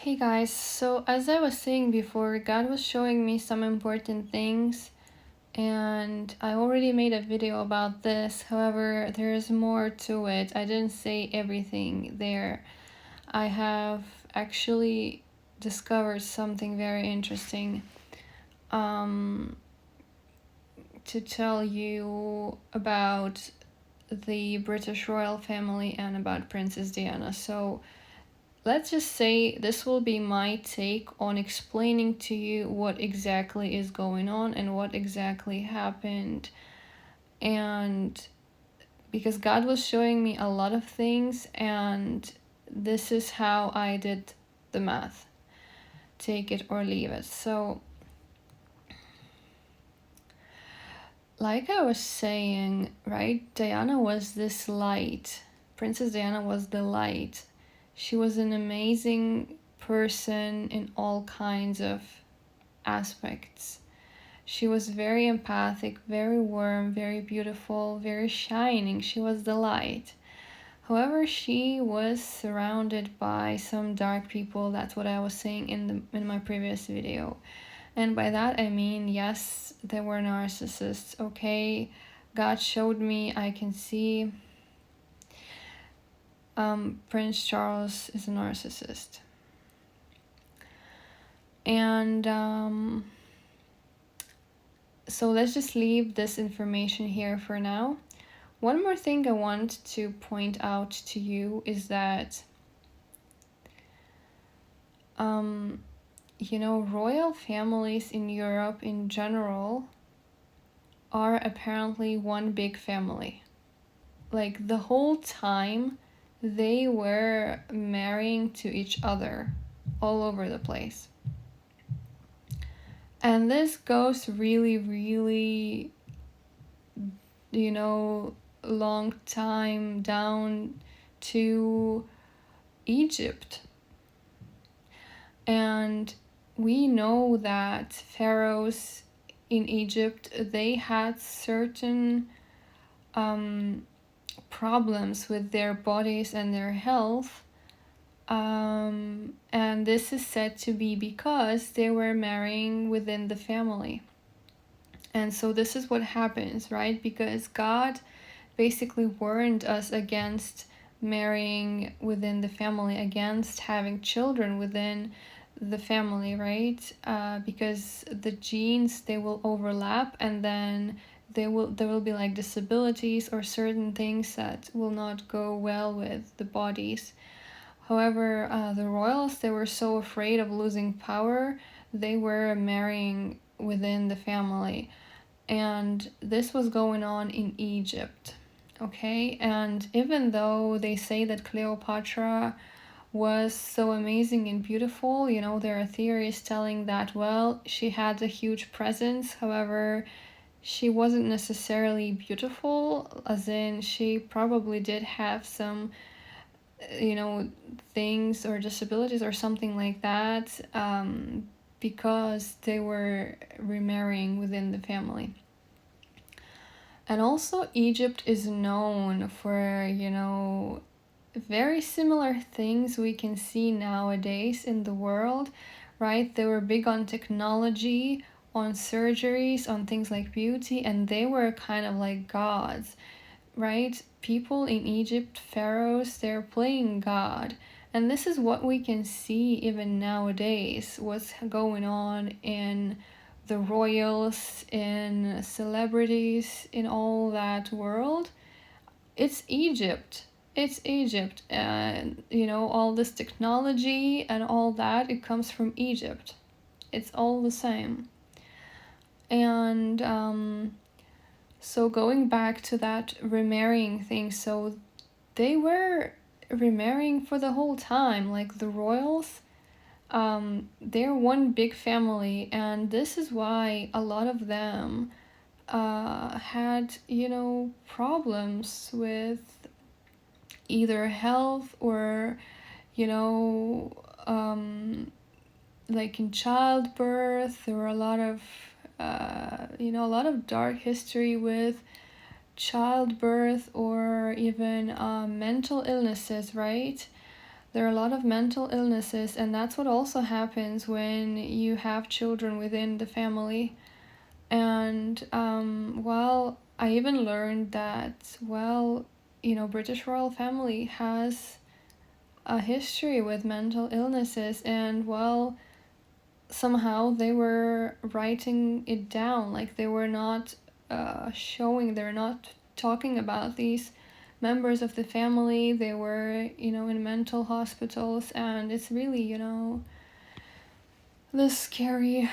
Hey guys, so as I was saying before, God was showing me some important things, and I already made a video about this. However, there is more to it. I didn't say everything there. I have actually discovered something very interesting to tell you about the British royal family and about Princess Diana. So let's just say this will be my take on explaining to you what exactly is going on and what exactly happened. And because God was showing me a lot of things, and this is how I did the math. Take it or leave it. So, like I was saying, right, Diana was this light. Princess Diana was the light. She was an amazing person in all kinds of aspects. She was very empathic, very warm, very beautiful, very shining. She was the light. However, she was surrounded by some dark people. That's what I was saying in my previous video. And by that I mean, yes, there were narcissists, okay? God showed me, I can see Prince Charles is a narcissist. And so let's just leave this information here for now. One more thing I want to point out to you is that, royal families in Europe in general are apparently one big family. Like the whole time they were marrying to each other all over the place. And this goes really, really, long time down to Egypt. And we know that pharaohs in Egypt, they had certain problems with their bodies and their health. And this is said to be because they were marrying within the family. And so this is what happens, right? Because God basically warned us against marrying within the family, against having children within the family, right? Because the genes, they will overlap, and then there will be like disabilities or certain things that will not go well with the bodies. However, the royals, they were so afraid of losing power, they were marrying within the family. And this was going on in Egypt, okay? And even though they say that Cleopatra was so amazing and beautiful, there are theories telling that, well, she had a huge presence. However, she wasn't necessarily beautiful, as in she probably did have some things or disabilities or something like that, because they were remarrying within the family. And also Egypt is known for, very similar things we can see nowadays in the world, right? They were big on technology, on surgeries, on things like beauty, and they were kind of like gods, right? People in Egypt, pharaohs, they're playing God. And this is what we can see even nowadays, what's going on in the royals, in celebrities, in all that world. It's Egypt. It's Egypt. And, all this technology and all that, it comes from Egypt. It's all the same. And, so going back to that remarrying thing, so they were remarrying for the whole time, like the royals. They're one big family, and this is why a lot of them had, problems with either health or, like in childbirth. There were a lot of dark history with childbirth or even mental illnesses, right? there are a lot of mental illnesses, and that's what also happens when you have children within the family. And well, I even learned that, well, British royal family has a history with mental illnesses, and well, somehow they were writing it down, like they were not they're not talking about these members of the family. They were, in mental hospitals, and it's really, the scary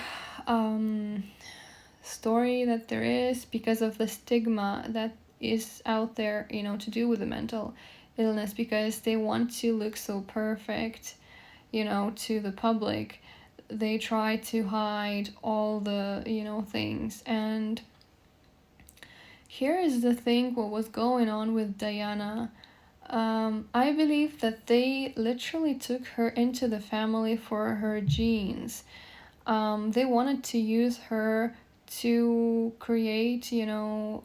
story that there is because of the stigma that is out there, to do with the mental illness, because they want to look so perfect, to the public. They try to hide all the, things. And here is the thing, what was going on with Diana. I believe that they literally took her into the family for her genes. They wanted to use her to create, to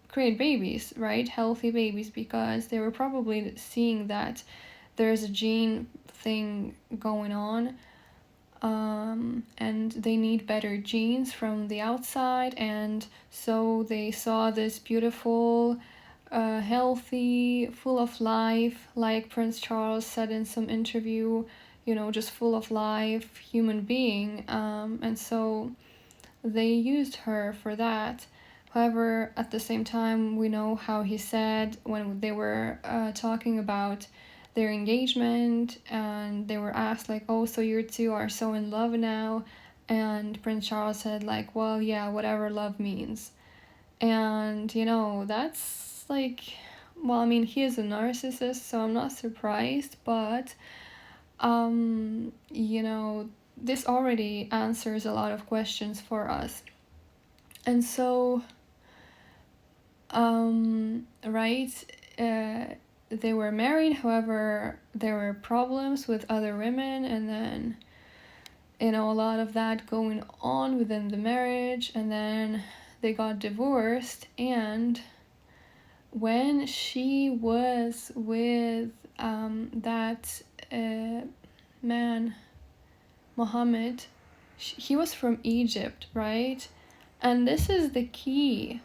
create babies, right? Healthy babies, because they were probably seeing that there's a gene thing going on, and they need better genes from the outside. And so they saw this beautiful, healthy, full of life, like Prince Charles said in some interview, just full of life human being. And so they used her for that. However, at the same time, we know how he said when they were talking about their engagement, and they were asked like, oh, so you two are so in love now? And Prince Charles said like, well, yeah, whatever love means. And that's like, well, I mean, he is a narcissist, so I'm not surprised, but this already answers a lot of questions for us. And so right, they were married. However, there were problems with other women, and then a lot of that going on within the marriage, and then they got divorced. And when she was with that man, Muhammad, he was from Egypt, right? And this is the key.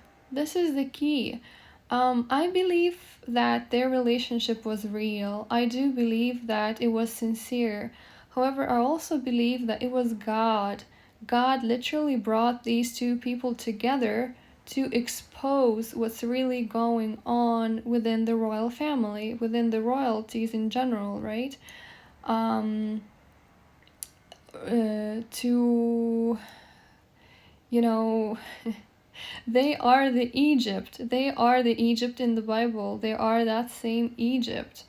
I believe that their relationship was real. I do believe that it was sincere. However, I also believe that it was God. God literally brought these two people together to expose what's really going on within the royal family, within the royalties in general, right? To they are the Egypt. They are the Egypt in the Bible. They are that same Egypt,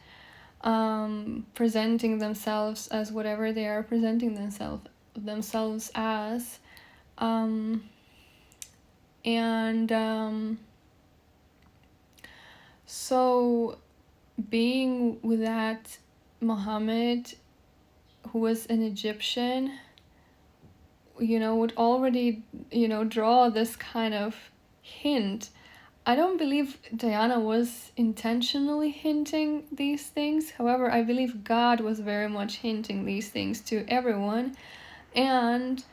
presenting themselves as whatever they are presenting themselves as. So being with that Muhammad, who was an Egyptian, would already, draw this kind of hint. I don't believe Diana was intentionally hinting these things. However, I believe God was very much hinting these things to everyone. And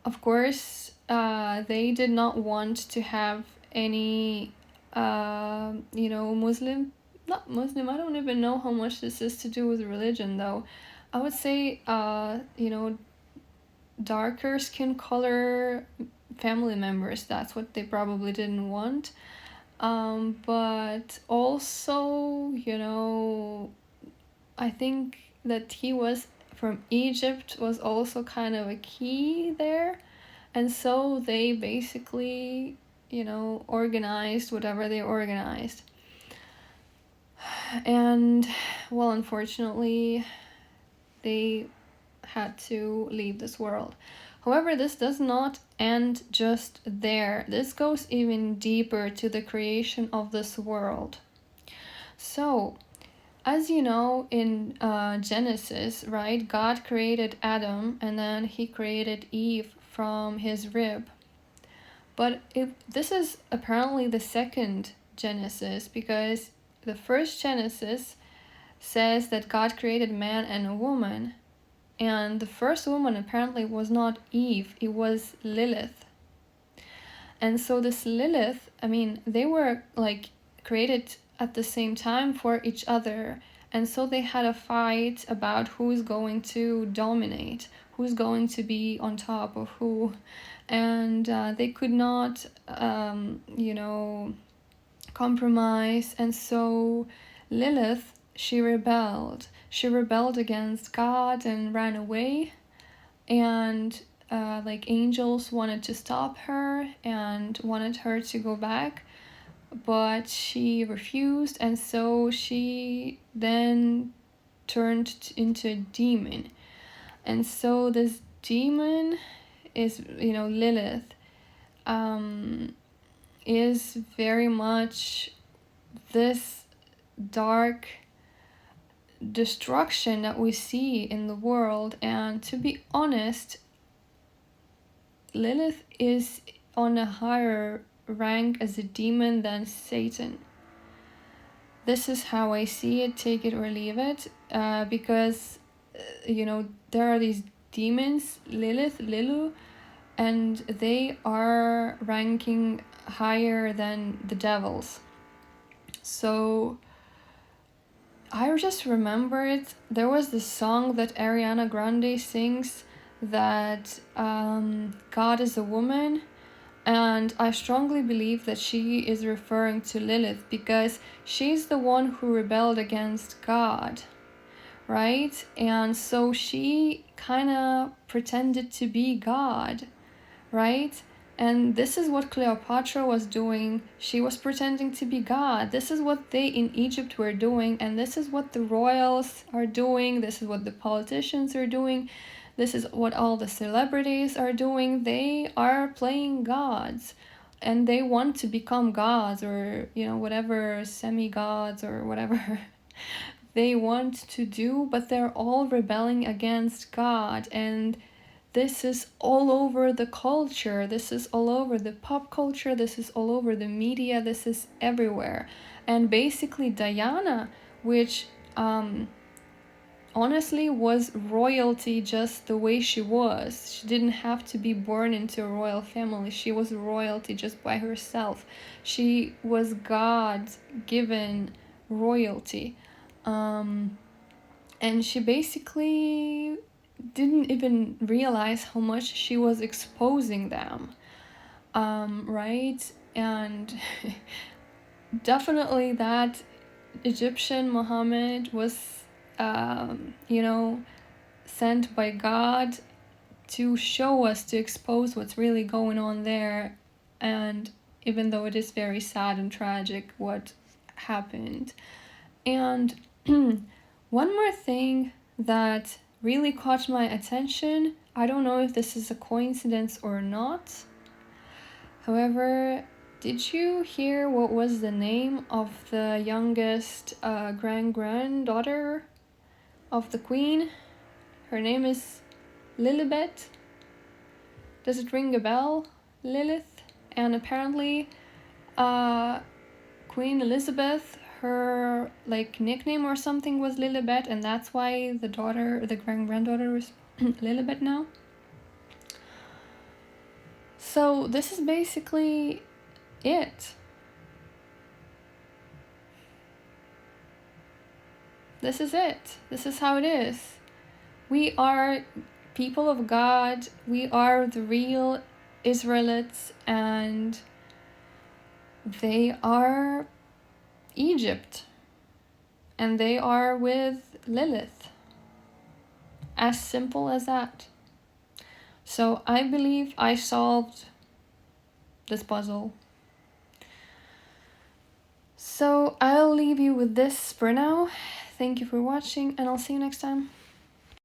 of course, they did not want to have any, Muslim, not Muslim, I don't even know how much this is to do with religion though. I would say, darker skin color family members. That's what they probably didn't want. But also, I think that he was from Egypt was also kind of a key there. And so they basically, organized whatever they organized. And, well, unfortunately, they had to leave this world. However, this does not end just there. This goes even deeper to the creation of this world. So, as you know, in Genesis, right, God created Adam, and then he created Eve from his rib. But this is apparently the second Genesis, because the first Genesis says that God created man and a woman, and the first woman apparently was not Eve, it was Lilith. And so this Lilith, I mean, they were like created at the same time for each other, and so they had a fight about who's going to dominate, who's going to be on top of who, and they could not, compromise. And so Lilith, she rebelled. She rebelled against God and ran away. And like angels wanted to stop her and wanted her to go back, but she refused. And so she then turned into a demon. And so this demon is, Lilith, is very much this dark destruction that we see in the world. And to be honest, Lilith is on a higher rank as a demon than Satan. This is how I see it, take it or leave it, because there are these demons, Lilith, Lilu, and they are ranking higher than the devils. So I just remembered there was this song that Ariana Grande sings that God is a woman, and I strongly believe that she is referring to Lilith because she's the one who rebelled against God, right? And so she kind of pretended to be God, right? And this is what Cleopatra was doing. She was pretending to be God. This is what they in Egypt were doing, and this is what the royals are doing. This is what the politicians are doing. This is what all the celebrities are doing. They are playing gods, and they want to become gods, or whatever, semi-gods or whatever they want to do, but they're all rebelling against God. And this is all over the culture, this is all over the pop culture, this is all over the media, this is everywhere. And basically Diana, which honestly was royalty just the way she was. She didn't have to be born into a royal family. She was royalty just by herself. She was God-given royalty. And she basically didn't even realize how much she was exposing them, right? And definitely that Egyptian Muhammad was, sent by God to show us, to expose what's really going on there. And even though it is very sad and tragic what happened. And one more thing that really caught my attention, I don't know if this is a coincidence or not. However, did you hear what was the name of the youngest granddaughter of the queen? Her name is Lilibet. Does it ring a bell? Lilith. And apparently Queen Elizabeth, her nickname or something was Lilibet, and that's why the granddaughter is Lilibet now. So this is basically it. This is it. This is how it is. We are people of God. We are the real Israelites, and they are Egypt, and they are with Lilith. As simple as that. So I believe I solved this puzzle. So I'll leave you with this for now. Thank you for watching, and I'll see you next time.